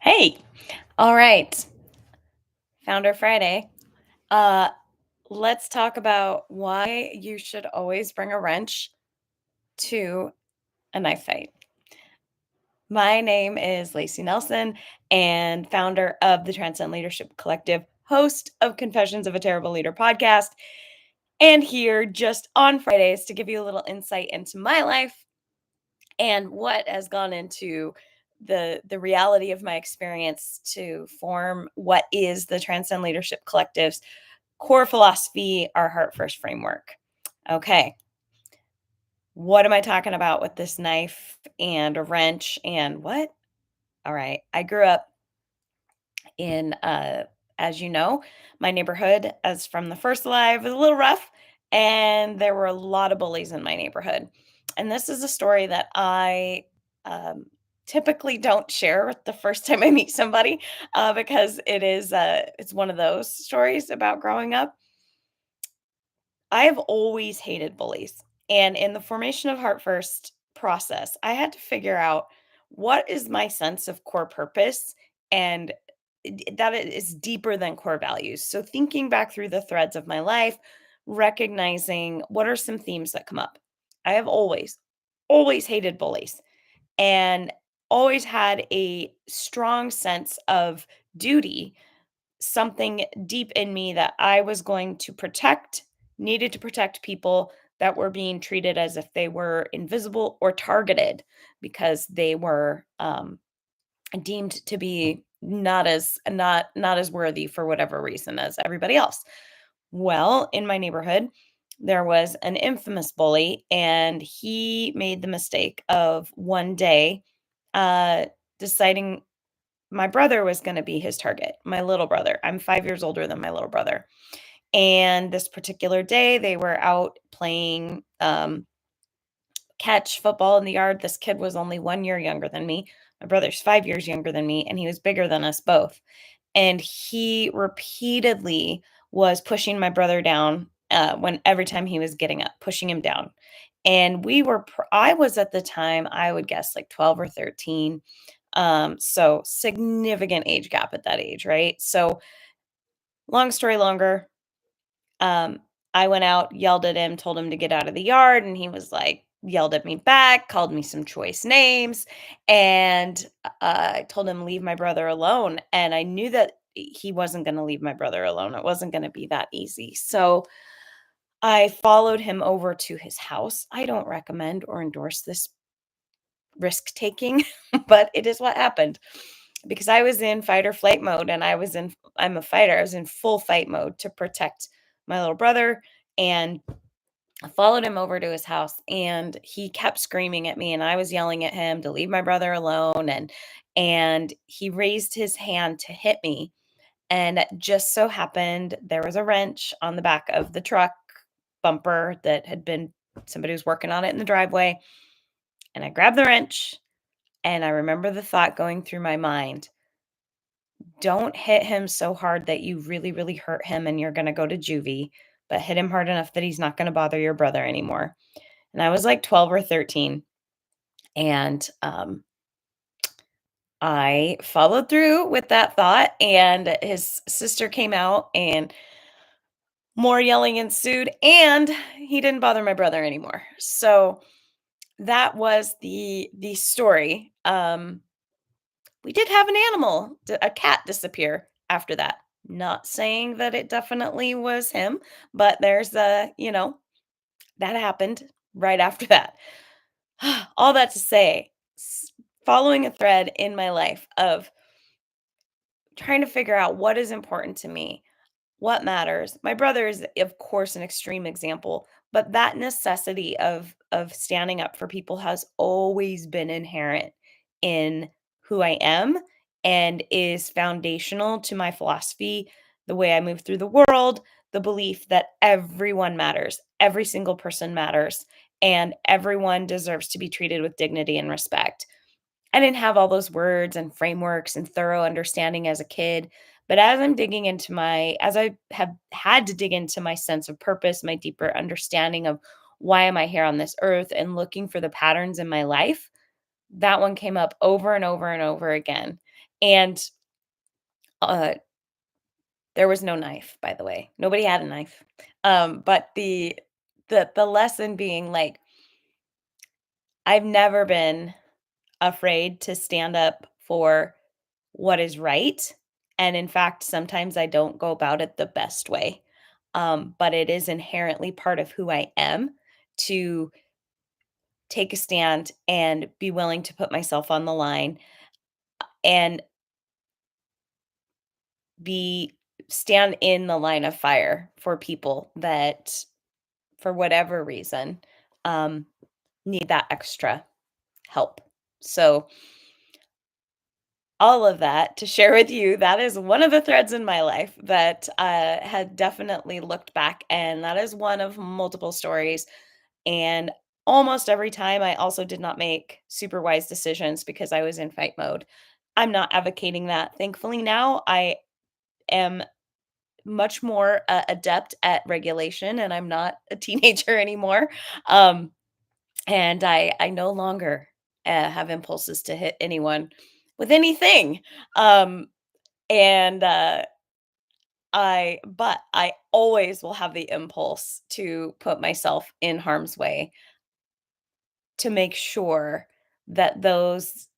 Hey, all right. Founder Friday. Uh, let's talk about why you should always bring a wrench to a knife fight. My name is Lacey Nelson, and founder of the Transcend Leadership Collective, host of Confessions of a Terrible Leader podcast, and here just on Fridays to give you a little insight into my life and what has gone into the reality of my experience to form what is the Transcend Leadership Collective's core philosophy, our Heart First framework. Okay, what am I talking about with this knife and a wrench and what? All right, I grew up in, as you know, my neighborhood, as from the first alive, was a little rough, and there were a lot of bullies in my neighborhood. And this is a story that I um, typically don't share with the first time I meet somebody because it's one of those stories about growing up. I have always hated bullies. And in the formation of Heart First process, I had to figure out what is my sense of core purpose and that it is deeper than core values. So thinking back through the threads of my life, recognizing what are some themes that come up. I have always hated bullies and always had a strong sense of duty, something deep in me that I was going to protect, needed to protect people that were being treated as if they were invisible or targeted because they were deemed to be not as worthy for whatever reason as everybody else. Well, in my neighborhood, there was an infamous bully, and he made the mistake of one day uh, deciding my brother was gonna be his target, my little brother. I'm 5 years older than my little brother. And this particular day, they were out playing, catch football in the yard. This kid was only 1 year younger than me. My brother's 5 years younger than me, and he was bigger than us both. And he repeatedly was pushing my brother down, when every time he was getting up, pushing him down. And I was at the time, I would guess, like 12 or 13. So significant age gap at that age, right? So long story longer, um, I went out, yelled at him, told him to get out of the yard, and he was like, yelled at me back, called me some choice names, and I told him leave my brother alone. And I knew that he wasn't going to leave my brother alone. It wasn't going to be that easy. So I followed him over to his house. I don't recommend or endorse this risk taking, but it is what happened because I was in fight or flight mode and I'm a fighter. I was in full fight mode to protect my little brother, and I followed him over to his house, and he kept screaming at me and I was yelling at him to leave my brother alone, and he raised his hand to hit me, and it just so happened there was a wrench on the back of the truck bumper that had been somebody was working on it in the driveway, and I grabbed the wrench. And I remember the thought going through my mind, don't hit him so hard that you really, really hurt him and you're going to go to juvie, but hit him hard enough that he's not going to bother your brother anymore. And I was like 12 or 13. And I followed through with that thought. And his sister came out, and more yelling ensued. And he didn't bother my brother anymore. So that was the story. We did have an animal, a cat disappear after that. Not saying that it definitely was him, but that happened right after that. All that to say, following a thread in my life of trying to figure out what is important to me, what matters. My brother is, of course, an extreme example, but that necessity of standing up for people has always been inherent in who I am and is foundational to my philosophy, the way I move through the world, the belief that everyone matters, every single person matters, and everyone deserves to be treated with dignity and respect. I didn't have all those words and frameworks and thorough understanding as a kid, but as I have had to dig into my sense of purpose, my deeper understanding of why am I here on this earth and looking for the patterns in my life, that one came up over and over and over again. And uh, there was no knife, by the way. Nobody had a knife. But the lesson being like, I've never been afraid to stand up for what is right. And in fact, sometimes I don't go about it the best way. But it is inherently part of who I am to take a stand and be willing to put myself on the line and be stand in the line of fire for people that for whatever reason um need that extra help. So all of that to share with you, that is one of the threads in my life that had definitely looked back, and that is one of multiple stories. And almost every time I also did not make super wise decisions because I was in fight mode. I'm not advocating that. Thankfully, now I am much more adept at regulation and I'm not a teenager anymore. Um, and I no longer have impulses to hit anyone with anything. Um, and but I always will have the impulse to put myself in harm's way to make sure that those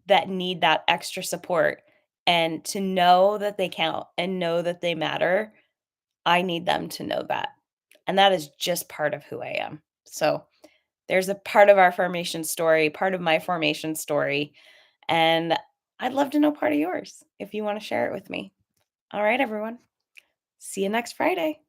that need that extra support and to know that they count and know that they matter, I need them to know that. And that is just part of who I am. So there's a part of our formation story, part of my formation story, and I'd love to know part of yours if you want to share it with me. All right, everyone. See you next Friday.